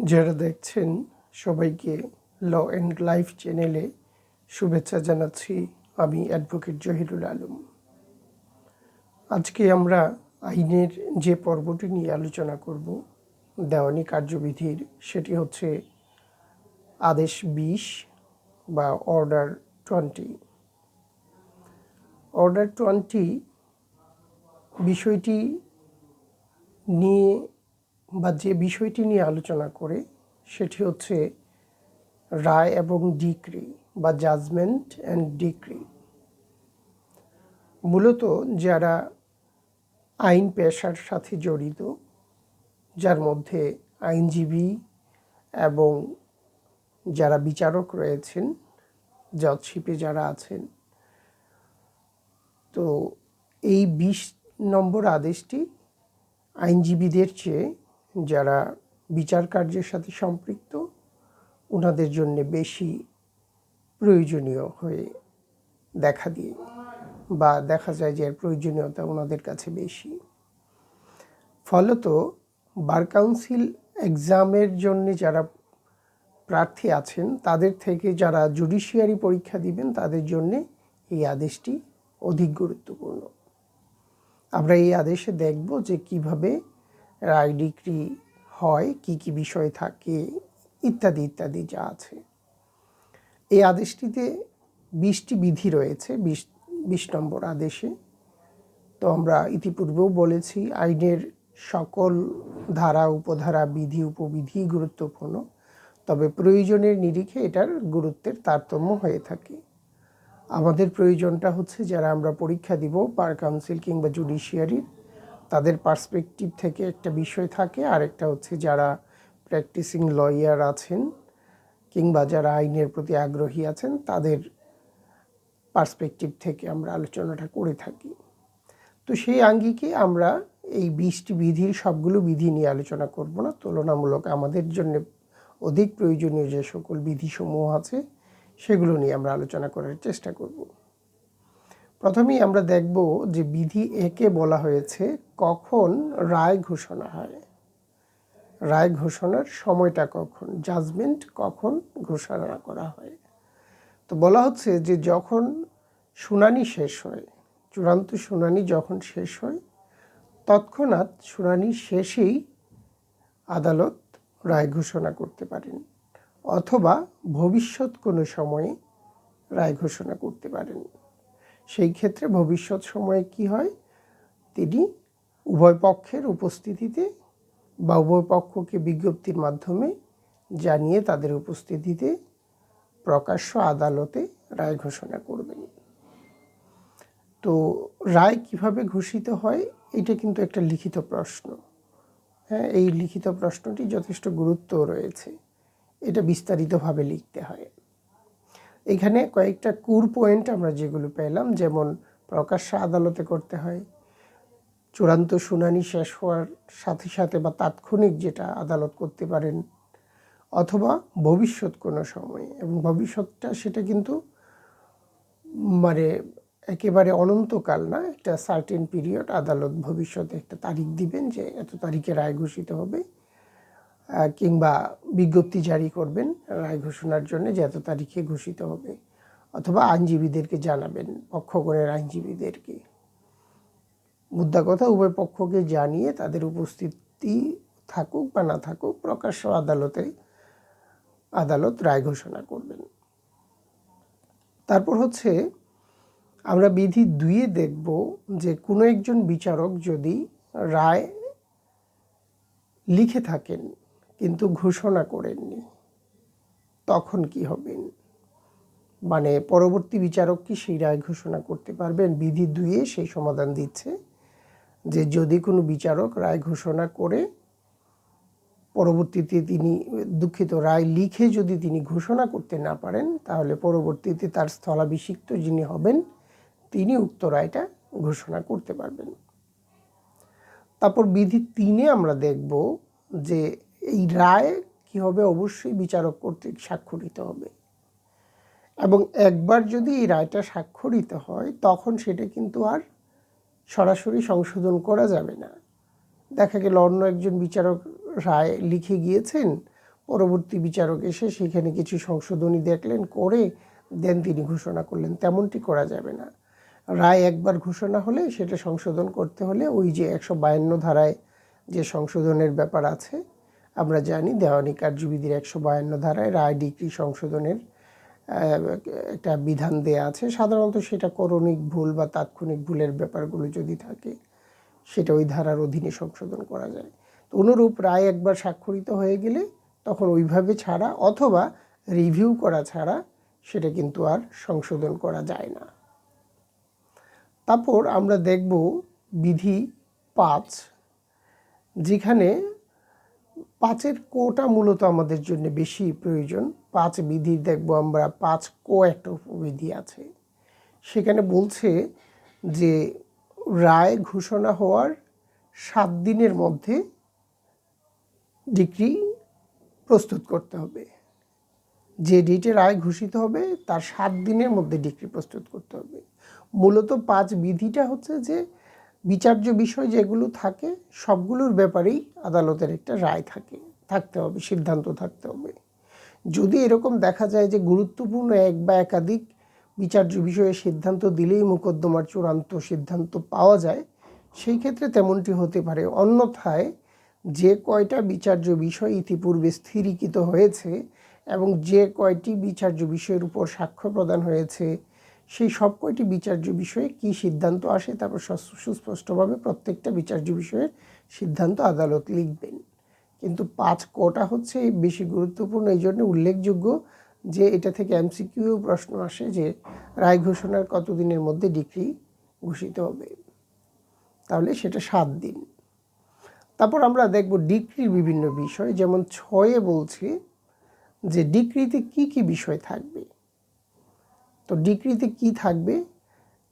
যারা দেখছেন সবাইকে ল অ্যান্ড লাইফ চ্যানেলে শুভেচ্ছা জানাচ্ছি। আমি অ্যাডভোকেট জহিরুল আলম। আজকে আমরা আইনের যে পর্বটি নিয়ে আলোচনা করব দেওয়ানি কার্যবিধির, সেটি হচ্ছে আদেশ 20 বা অর্ডার 20। অর্ডার 20 বিষয়টি নিয়ে বা যে বিষয়টি নিয়ে আলোচনা করে সেটি হচ্ছে রায় এবং ডিক্রি বা জাজমেন্ট অ্যান্ড ডিক্রি। মূলত যারা আইন পেশার সাথে জড়িত, যার মধ্যে আইনজীবী এবং যারা বিচারক রয়েছেন, জজশিপে যারা আছেন, তো এই 20 নম্বর আদেশটি আইনজীবীদের চেয়ে যারা বিচার কার্যের সাথে সম্পৃক্ত ওনাদের জন্য বেশি প্রয়োজনীয় হয়ে দেখা দিয়ে বা দেখা যায় যে এর প্রয়োজনীয়তা ওনাদের কাছে বেশি। ফলত বার কাউন্সিল এক্সামের জন্য যারা প্রার্থী আছেন তাদের থেকে যারা জুডিশিয়ারি পরীক্ষা দিবেন তাদের জন্য এই আদেশটি অধিক গুরুত্বপূর্ণ। আমরা এই আদেশে দেখব যে কিভাবে রায় ডিক্রি হয়, কি কি বিষয় থাকে, ইত্যাদি ইত্যাদি যা আছে। এই আদেশটিতে 20টি বিধি রয়েছে 20 নম্বর আদেশে। তো আমরা ইতিপূর্বেও বলেছি আইনের সকল ধারা, উপধারা, বিধি, উপবিধি গুরুত্বপূর্ণ, তবে প্রয়োজনের নিরিখে এটার গুরুত্বের তারতম্য হয়ে থাকে। আমাদের প্রয়োজনটা হচ্ছে যারা আমরা পরীক্ষা দিব বার কাউন্সিল কিংবা জুডিশিয়ারির, তাদের পার্সপেক্টিভ থেকে একটা বিষয় থাকে, আর একটা হচ্ছে যারা প্র্যাকটিসিং লয়ার আছেন কিংবা যারা আইনের প্রতি আগ্রহী আছেন তাদের পার্সপেক্টিভ থেকে আমরা আলোচনাটা করে থাকি। তো সেই আঙ্গিকে আমরা এই 20টি বিধির সবগুলো বিধি নিয়ে আলোচনা করব না, তুলনামূলক আমাদের জন্য অধিক প্রয়োজনীয় যে সকল বিধিসমূহ আছে সেগুলো নিয়ে আমরা আলোচনা করার চেষ্টা করব। প্রথমেই আমরা দেখব যে বিধি একে বলা হয়েছে কখন রায় ঘোষণা হয়, রায় ঘোষণার সময়টা কখন, জাজমেন্ট কখন ঘোষণা করা হয়। তো বলা হচ্ছে যে যখন শুনানি শেষ হয়, চূড়ান্ত শুনানি যখন শেষ হয় তৎক্ষণাৎ শুনানি শেষেই আদালত রায় ঘোষণা করতে পারেন, অথবা ভবিষ্যৎ কোনো সময়ে রায় ঘোষণা করতে পারেন। সেই ক্ষেত্রে ভবিষ্যৎ সময়ে কি হয়, তিনি উভয় পক্ষের উপস্থিতিতে বা উভয় পক্ষকে বিজ্ঞপ্তির মাধ্যমে জানিয়ে তাদের উপস্থিতিতে প্রকাশ্য আদালতে রায় ঘোষণা করবেন। তো রায় কিভাবে ঘোষিত হয় এটা কিন্তু একটা লিখিত প্রশ্ন। হ্যাঁ, এই লিখিত প্রশ্নটি যথেষ্ট গুরুত্ব রয়েছে, এটা বিস্তারিতভাবে লিখতে হয়। এখানে কয়েকটা কোর পয়েন্ট আমরা যেগুলো পেলাম, যেমন প্রকাশ্য আদালতে করতে হয়, চূড়ান্ত শুনানি শেষ হওয়ার সাথে সাথে বা তাৎক্ষণিক যেটা আদালত করতে পারেন, অথবা ভবিষ্যৎ কোনো সময়ে। এবং ভবিষ্যৎটা সেটা কিন্তু মানে একেবারে অনন্তকাল না, একটা সার্টেন পিরিয়ড। আদালত ভবিষ্যতে একটা তারিখ দিবেন যে এত তারিখে রায় ঘোষিত হবে, কিংবা বিজ্ঞপ্তি জারি করবেন রায় ঘোষণার জন্য যে এত তারিখে ঘোষিত হবে, অথবা আইনজীবীদেরকে জানাবেন, পক্ষগণের আইনজীবীদেরকে। মুদ্রা কথা উভয় পক্ষকে জানিয়ে তাদের উপস্থিতি থাকুক বা না থাকুক প্রকাশ্য আদালতে আদালত রায় ঘোষণা করবেন। তারপর হচ্ছে আমরা বিধি 2-এ দেখব যে কোনো একজন বিচারক যদি রায় লিখে থাকেন কিন্তু ঘোষণা করেননি তখন কি হবেন, মানে পরবর্তী বিচারক কি সেই রায় ঘোষণা করতে পারবেন। বিধি 2-এ সেই সমাধান দিচ্ছে যে যদি কোনো বিচারক রায় ঘোষণা করে পরবর্তীতে তিনি রায় লিখে যদি তিনি ঘোষণা করতে না পারেন, তাহলে পরবর্তীতে তার স্থলাভিষিক্ত যিনি হবেন তিনি উক্ত রায়টা ঘোষণা করতে পারবেন। তারপর বিধি 3-এ আমরা দেখব যে এই রায় কি হবে, অবশ্যই বিচারক কর্তৃক স্বাক্ষরিত হবে, এবং একবার যদি এই রায়টা স্বাক্ষরিত হয় তখন সেটা কিন্তু আর সরাসরি সংশোধন করা যাবে না। দেখা গেল অন্য একজন বিচারক রায় লিখে গিয়েছেন, পরবর্তী বিচারক এসে সেখানে কিছু সংশোধনী দেখলেন, করে দেন তিনি ঘোষণা করলেন। তেমনটি করা যাবে না। রায় একবার ঘোষণা হলে সেটা সংশোধন করতে হলে ওই যে 152 ধারায় যে সংশোধনের ব্যাপার আছে, আমরা জানি দেওয়ানি কার্যবিধির 152 ধারায় রায় ডিক্রি সংশোধনের একটা বিধান দেয়া আছে। সাধারণত সেটা করণিক ভুল বা তাৎক্ষণিক ভুলের ব্যাপারগুলো যদি থাকে সেটা ওই ধারার অধীনে সংশোধন করা যায়। তো অনুরূপ রায় একবার স্বাক্ষরিত হয়ে গেলে তখন ওইভাবে ছাড়া অথবা রিভিউ করা ছাড়া সেটা কিন্তু আর সংশোধন করা যায় না। তারপর আমরা দেখব বিধি 5, যেখানে 5-এর কোটা মূলত আমাদের জন্য বেশি প্রয়োজন। 5 বিধি দেখব আমরা, 5 কো একটা উপবিধি আছে। সেখানে বলছে যে রায় ঘোষণা হওয়ার 7 দিনের মধ্যে ডিক্রি প্রস্তুত করতে হবে। যে ডেটে রায় ঘোষিত হবে তার 7 দিনের মধ্যে ডিক্রি প্রস্তুত করতে হবে। মূলত 5 বিধিটা হচ্ছে যে বিচার্য বিষয় যেগুলো থাকে সবগুলোর ব্যাপারেই আদালতের একটা রায় থাকতে হবে, সিদ্ধান্ত থাকতে হবে। যদি এরকম দেখা যায় যে গুরুত্বপূর্ণ এক বা একাধিক বিচার্য বিষয়ে সিদ্ধান্ত দিলেই মোকদ্দমার চূড়ান্ত সিদ্ধান্ত পাওয়া যায়, সেই ক্ষেত্রে তেমনটি হতে পারে। অন্যথায় যে কয়টা বিচার্য বিষয় ইতিপূর্বে স্থিরীকৃত হয়েছে এবং যে কয়টি বিচার্য বিষয়ের উপর সাক্ষ্য প্রদান হয়েছে, সেই সব কয়টি বিচার্য বিষয়ে কী সিদ্ধান্ত আসে তারপর সুস্পষ্টভাবে প্রত্যেকটা বিচার্য বিষয়ের সিদ্ধান্ত আদালত লিখবেন। কিন্তু 5 কোটা হচ্ছে বেশি গুরুত্বপূর্ণ, এই জন্য উল্লেখযোগ্য যে এটা থেকে এমসিকিউ প্রশ্ন আসে যে রায় ঘোষণার কতদিনের মধ্যে ডিক্রি ঘোষিত হবে, তাহলে সেটা 7 দিন। তারপর আমরা দেখব ডিক্রির বিভিন্ন বিষয়, যেমন 6-এ বলছে যে ডিক্রিতে কি কি বিষয় থাকবে। তো ডিক্রিতে কি থাকবে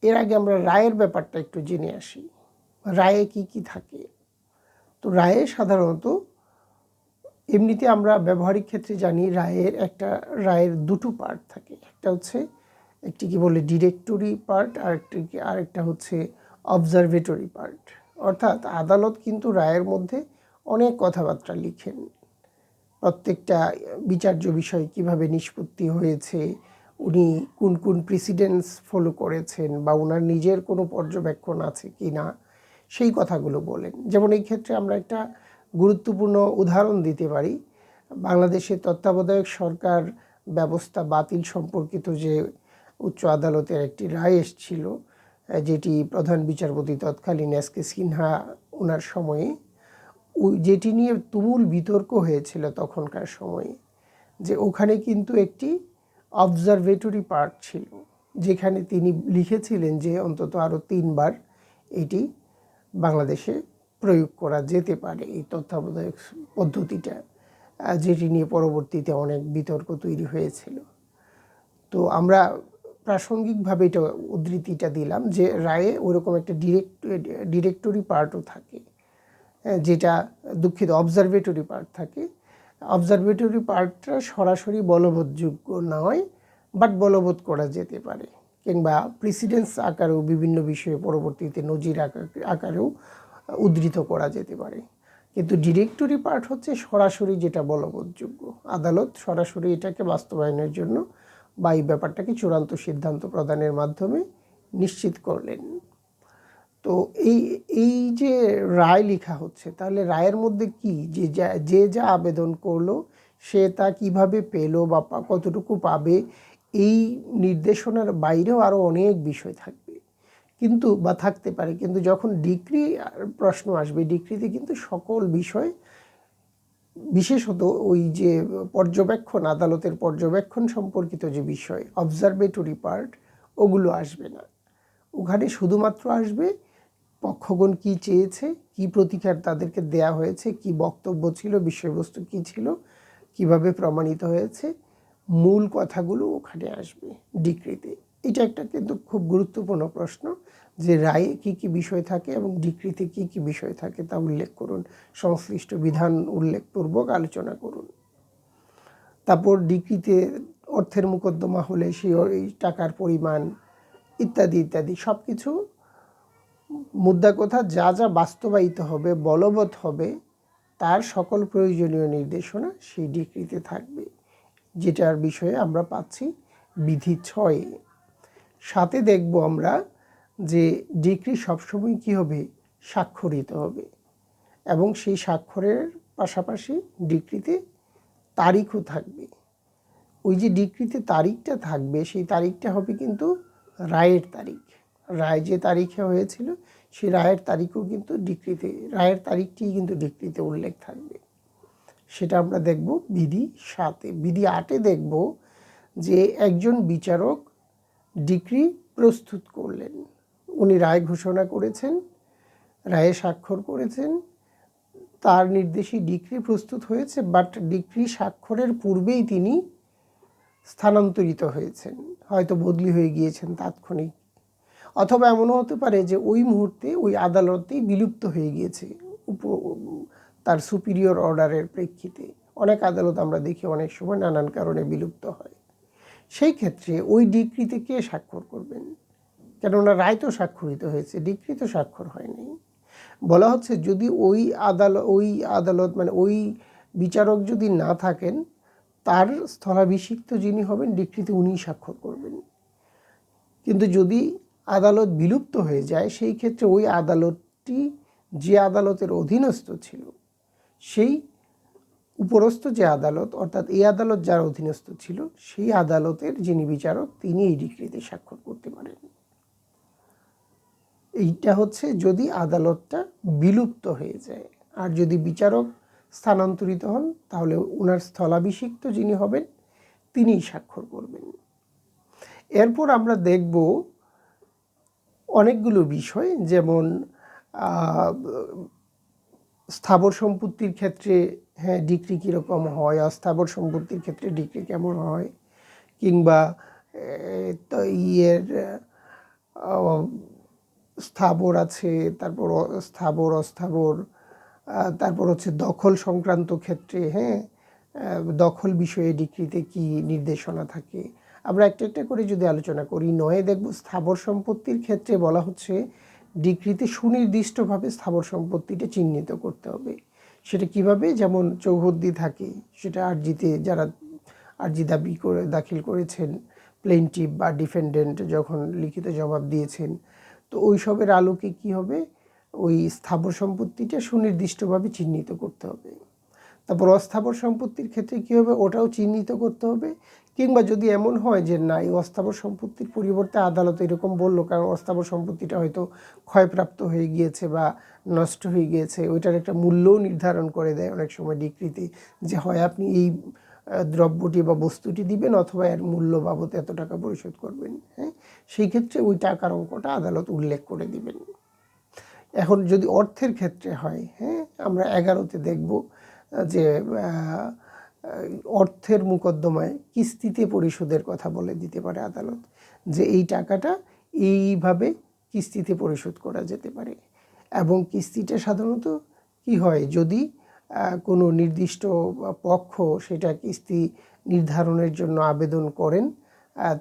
এর আগে আমরা রায়ের ব্যাপারটা একটু জেনে আসি। রায়ে কি কি থাকে? তো রায়ে সাধারণত এমনিতে আমরা ব্যবহারিক ক্ষেত্রে জানি রায়ের দুটো পার্ট থাকে। একটা হচ্ছে একটি কি বলে ডিরেক্টরি পার্ট, আরেকটা হচ্ছে অবজারভেটরি পার্ট। অর্থাৎ আদালত কিন্তু রায়ের মধ্যে অনেক কথাবার্তা লিখেন। প্রত্যেকটা বিচার্য বিষয় কিভাবে নিষ্পত্তি হয়েছে, উনি কোন কোন প্রেসিডেন্টস ফলো করেছেন বা ওনার নিজের কোনো পর্যবেক্ষণ আছে কি না, সেই কথাগুলো বলেন। যেমন এই ক্ষেত্রে আমরা একটা গুরুত্বপূর্ণ উদাহরণ দিতে পারি। বাংলাদেশের তত্ত্বাবধায়ক সরকার ব্যবস্থা বাতিল সম্পর্কিত যে উচ্চ আদালতের একটি রায় এসেছিল, যেটি প্রধান বিচারপতি তৎকালীন এস.কে. সিনহা ওনার সময়ে, যেটি নিয়ে তুমুল বিতর্ক হয়েছিল তখনকার সময়ে, যে ওখানে কিন্তু একটি অবজারভেটরি পার্ট ছিল, যেখানে তিনি লিখেছিলেন যে অন্তত আরও 3 বার এটি বাংলাদেশে প্রয়োগ করা যেতে পারে, এই তত্ত্বাবধায়ক পদ্ধতিটা, যেটি নিয়ে পরবর্তীতে অনেক বিতর্ক তৈরি হয়েছিল। তো আমরা প্রাসঙ্গিকভাবে এটা উদ্ধৃতিটা দিলাম যে রায়ে ওরকম একটা ডিরেক্টরি পার্টও থাকে, যেটা অবজারভেটরি পার্ট থাকে। অবজারভেটরি পার্টটা সরাসরি বলবৎযোগ্য নয়, বাট বলবৎ করা যেতে পারে, কিংবা প্রেসিডেন্স আকারেও বিভিন্ন বিষয়ে পরবর্তীতে নজির আকারেও উদ্ধৃত করা যেতে পারে। কিন্তু ডিরেক্টরি পার্ট হচ্ছে সরাসরি যেটা বলবৎযোগ্য, আদালত সরাসরি এটাকে বাস্তবায়নের জন্য বা এই ব্যাপারটাকে চূড়ান্ত সিদ্ধান্ত প্রদানের মাধ্যমে নিশ্চিত করলেন। তো এই যে রায় লেখা হচ্ছে, তাহলে রায়ের মধ্যে কি যে যা আবেদন করলো সে তা কিভাবে পেলো বা কতটুকু পাবে, এই নির্দেশনার বাইরেও আরও অনেক বিষয় থাকবে কিন্তু বা থাকতে পারে। কিন্তু যখন ডিক্রি প্রশ্ন আসবে, ডিক্রিতে কিন্তু সকল বিষয়, বিশেষত ওই যে পর্যবেক্ষণ, আদালতের পর্যবেক্ষণ সম্পর্কিত যে বিষয় অবজারভেটরি পার্ট, ওগুলো আসবে না। ওখানে শুধুমাত্র আসবে পক্ষগণ কি চেয়েছে, কি প্রতিকার তাদেরকে দেয়া হয়েছে, কি বক্তব্য ছিল, বিষয়বস্তু কি ছিল, কিভাবে প্রমাণিত হয়েছে, মূল কথাগুলো ওখানে আসবে ডিক্রিতে। এটা একটা কিন্তু খুব গুরুত্বপূর্ণ প্রশ্ন যে রায়ে কি কি বিষয় থাকে এবং ডিক্রিতে কি কি বিষয় থাকে তা উল্লেখ করুন, সংশ্লিষ্ট বিধান উল্লেখপূর্বক আলোচনা করুন। তারপর ডিক্রিতে অর্থের মোকদ্দমা হলে সেই টাকার পরিমাণ ইত্যাদি ইত্যাদি সব কিছু, মুদ্রা কথা যা যা বাস্তবায়িত হবে, বলবৎ হবে, তার সকল প্রয়োজনীয় নির্দেশনা সেই ডিক্রিতে থাকবে, যেটার বিষয়ে আমরা পাচ্ছি বিধি 6-এ। 7-এ দেখব আমরা যে ডিক্রি সবসময় কী হবে, স্বাক্ষরিত হবে, এবং সেই স্বাক্ষরের পাশাপাশি ডিক্রিতে তারিখও থাকবে। ওই যে ডিক্রিতে তারিখটা থাকবে, সেই তারিখটা হবে কিন্তু রায়ের তারিখ। রায় যে তারিখে হয়েছিল সেই রায়ের তারিখও কিন্তু ডিক্রিতে, রায়ের তারিখটিই কিন্তু ডিক্রিতে উল্লেখ থাকবে। সেটা আমরা দেখব বিধি 7-এ। বিধি 8-এ দেখব যে একজন বিচারক ডিক্রি প্রস্তুত করলেন, উনি রায় ঘোষণা করেছেন, রায়ে স্বাক্ষর করেছেন, তার নির্দেশে ডিক্রি প্রস্তুত হয়েছে, বাট ডিক্রি স্বাক্ষরের পূর্বেই তিনি স্থানান্তরিত হয়েছেন, হয়তো বদলি হয়ে গিয়েছেন তাৎক্ষণিক, অথবা এমনও হতে পারে যে ওই মুহূর্তে ওই আদালতেই বিলুপ্ত হয়ে গিয়েছে তার সুপিরিয়র অর্ডারের প্রেক্ষিতে। অনেক আদালত আমরা দেখি অনেক সময় নানান কারণে বিলুপ্ত হয়। সেই ক্ষেত্রে ওই ডিক্রিতে কে স্বাক্ষর করবেন? কেননা রায় তো স্বাক্ষরিত হয়েছে, ডিক্রি তো স্বাক্ষর হয়নি। বলা হচ্ছে যদি ওই আদালত মানে ওই বিচারক যদি না থাকেন, তার স্থলাভিষিক্ত যিনি হবেন ডিক্রিতে উনিই স্বাক্ষর করবেন। কিন্তু যদি আদালত বিলুপ্ত হয়ে যায়, সেই ক্ষেত্রে ওই আদালতটি যে আদালতের অধীনস্থ ছিল, সেই উপরস্থ যে আদালত, অর্থাৎ এই আদালত যার অধীনস্থ ছিল, সেই আদালতের যিনি বিচারক তিনি এই ডিক্রিতে স্বাক্ষর করতে পারেন। এইটা হচ্ছে যদি আদালতটা বিলুপ্ত হয়ে যায়। আর যদি বিচারক স্থানান্তরিত হন, তাহলে ওনার স্থলাভিষিক্ত যিনি হবেন তিনিই স্বাক্ষর করবেন। এরপর আমরা দেখব অনেকগুলো বিষয়, যেমন স্থাবর সম্পত্তির ক্ষেত্রে হ্যাঁ ডিক্রি কীরকম হয়, অস্থাবর সম্পত্তির ক্ষেত্রে ডিক্রি কেমন হয়, কিংবা স্থাবর আছে, তারপর স্থাবর অস্থাবর, তারপর হচ্ছে দখল সংক্রান্ত ক্ষেত্রে হ্যাঁ দখল বিষয়ে ডিক্রিতে কি নির্দেশনা থাকে। আমরা একটা একটা করে যদি আলোচনা করি, 9-এ দেখব স্থাবর সম্পত্তির ক্ষেত্রে বলা হচ্ছে ডিক্রিতে সুনির্দিষ্টভাবে স্থাবর সম্পত্তিটা চিহ্নিত করতে হবে। সেটা কিভাবে? যেমন চৌহদ্দি থাকে, সেটা আর্জিতে যারা আর্জি দাখিল করেছেন, প্লেইনটিভ বা ডিফেন্ডেন্ট যখন লিখিত জবাব দিয়েছেন, তো ওই সবের আলোকে কি হবে, ওই স্থাবর সম্পত্তিটা সুনির্দিষ্টভাবে চিহ্নিত করতে হবে। তারপর অস্থাবর সম্পত্তির ক্ষেত্রে কী হবে, ওটাও চিহ্নিত করতে হবে। কিংবা যদি এমন হয় যে না, এই অস্থাবর সম্পত্তির পরিবর্তে আদালত এরকম বললো, কারণ অস্থাবর সম্পত্তিটা হয়তো ক্ষয়প্রাপ্ত হয়ে গিয়েছে বা নষ্ট হয়ে গিয়েছে, ওইটার একটা মূল্যও নির্ধারণ করে দেয় অনেক সময় ডিক্রিতে, যে হয় আপনি এই দ্রব্যটি বা বস্তুটি দিবেন, অথবা এর মূল্য বাবদ এত টাকা পরিশোধ করবেন। হ্যাঁ, সেই ক্ষেত্রে ওই টাকার অঙ্কটা আদালত উল্লেখ করে দিবেন। এখন যদি অর্থের ক্ষেত্রে হয়, হ্যাঁ, আমরা 11-তে দেখব যে অর্থের মোকদ্দমায় কিস্তিতে পরিশোধের কথা বলে দিতে পারে আদালত, যে এই টাকাটা এইভাবে কিস্তিতে পরিশোধ করা যেতে পারে। এবং কিস্তিটা সাধারণত কি হয়, যদি কোনো নির্দিষ্ট পক্ষ সেটা কিস্তি নির্ধারণের জন্য আবেদন করেন,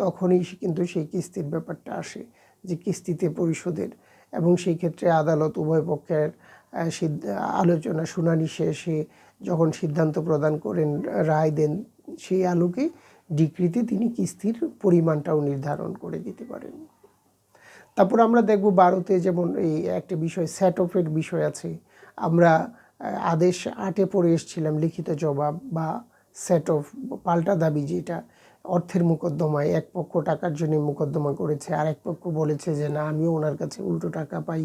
তখনই কিন্তু সেই কিস্তির ব্যাপারটা আসে, যে কিস্তিতে পরিশোধের। এবং সেই ক্ষেত্রে আদালত উভয় পক্ষের আলোচনা শুনানি শেষে যখন সিদ্ধান্ত প্রদান করেন, রায় দেন, সেই আলোকে ডিক্রিতে তিনি কিস্তির পরিমাণটাও নির্ধারণ করে দিতে পারেন। তারপর আমরা দেখব 12-তে যেমন এই একটা বিষয় সেট অফের বিষয় আছে। আমরা আদেশ 8-এ পড়ে এসেছিলাম লিখিত জবাব বা সেট অফ, পাল্টা দাবি, যেটা অর্থের মোকদ্দমায় এক পক্ষ টাকার জন্য মোকদ্দমা করেছে, আর এক পক্ষ বলেছে যে না, আমিও ওনার কাছে উল্টো টাকা পাই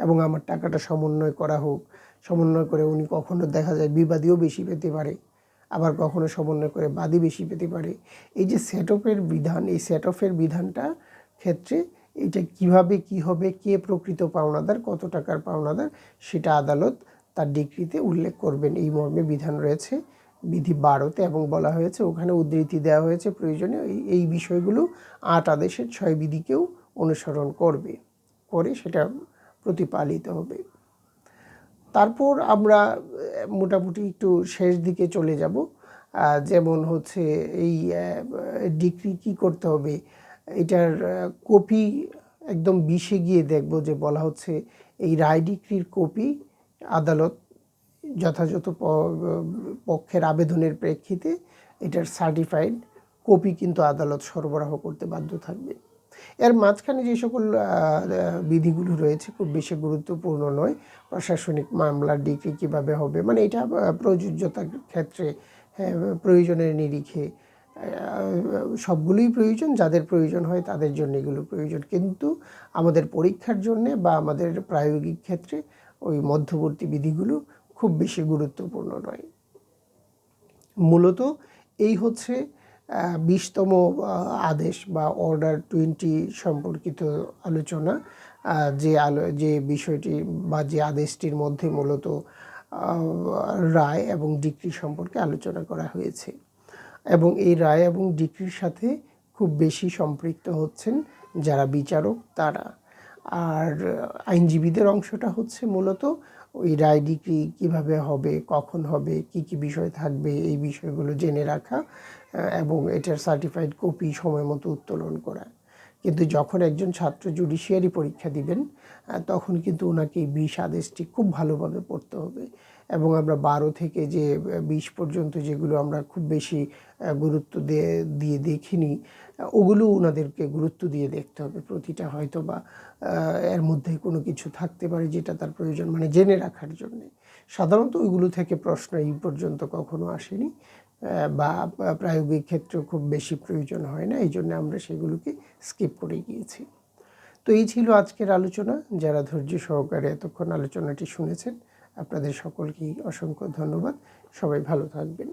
এবং আমার টাকাটা সমন্বয় করা হোক। সমন্বয় করে উনি কখনো দেখা যায় বিবাদীও বেশি পেতে পারে, আবার কখনো সমন্বয় করে বাদী বেশি পেতে পারে। এই যে সেট অফের বিধান, এই সেট অফের বিধানটা ক্ষেত্রে এটা কিভাবে কি হবে, কে প্রকৃত পাওনাদার, কত টাকার পাওনাদার, সেটা আদালত তার ডিক্রিতে উল্লেখ করবেন। এই মর্মে বিধান রয়েছে বিধি 12-তে, এবং বলা হয়েছে ওখানে উদ্ধৃতি দেওয়া হয়েছে প্রয়োজনীয় এই বিষয়গুলো 8 আদেশের 6 বিধিকেও অনুসরণ করবে, করে সেটা প্রতিপালিত হবে। তারপর আমরা মোটামুটি একটু শেষ দিকে চলে যাব। যেমন হচ্ছে এই ডিক্রি কী করতে হবে, এটার কপি একদম 20-এ গিয়ে দেখব যে বলা হচ্ছে এই রায় ডিক্রির কপি আদালত যথাযথ পক্ষের আবেদনের প্রেক্ষিতে এটার সার্টিফাইড কপি কিন্তু আদালত সরবরাহ করতে বাধ্য থাকবে। এর মাঝখানে যে সকল বিধিগুলো রয়েছে খুব বেশি গুরুত্বপূর্ণ নয়। প্রশাসনিক মামলার ডিগ্রি কীভাবে হবে, মানে এটা প্রযোজ্যতার ক্ষেত্রে প্রয়োজনের নিরিখে সবগুলোই প্রয়োজন, যাদের প্রয়োজন হয় তাদের জন্য এগুলো প্রয়োজন, কিন্তু আমাদের পরীক্ষার জন্যে বা আমাদের প্রায়োগিক ক্ষেত্রে ওই মধ্যবর্তী বিধিগুলো খুব বেশি গুরুত্বপূর্ণ নয়। মূলত এই হচ্ছে 20তম আদেশ বা অর্ডার 20 সম্পর্কিত আলোচনা, যে বিষয়টি বা যে আদেশটির মধ্যে মূলত রায় এবং ডিক্রি সম্পর্কে আলোচনা করা হয়েছে। এবং এই রায় এবং ডিক্রির সাথে খুব বেশি সম্পৃক্ত হচ্ছেন যারা বিচারক তারা। আর আইনজীবীদের অংশটা হচ্ছে মূলত ওই রায় ডিক্রি কীভাবে হবে, কখন হবে, কি কি বিষয় থাকবে, এই বিষয়গুলো জেনে রাখা এবং এটার সার্টিফাইড কপি সময় মতো উত্তোলন করা। কিন্তু যখন একজন ছাত্র জুডিশিয়ারি পরীক্ষা দিবেন তখন কিন্তু ওনাকে এই 20 আদেশটি খুব ভালোভাবে পড়তে হবে। এবং আমরা 12 থেকে যে 20 পর্যন্ত যেগুলো আমরা খুব বেশি গুরুত্ব দিয়ে দেখিনি, ওগুলো ওনাদেরকে গুরুত্ব দিয়ে দেখতে হবে। প্রতিটা হয়তো বা এর মধ্যে কোনো কিছু থাকতে পারে যেটা তার প্রয়োজন, মানে জেনে রাখার জন্যে। সাধারণত ওইগুলো থেকে প্রশ্ন এই পর্যন্ত কখনো আসেনি বা প্রায়োগিক ক্ষেত্রেও খুব বেশি প্রয়োজন হয় না, এই জন্য আমরা সেগুলোকে স্কিপ করে গিয়েছি। তো এই ছিল আজকের আলোচনা। যারা ধৈর্য সহকারে এতক্ষণ আলোচনাটি শুনেছেন আপনাদের সকলকেই অসংখ্য ধন্যবাদ। সবাই ভালো থাকবেন।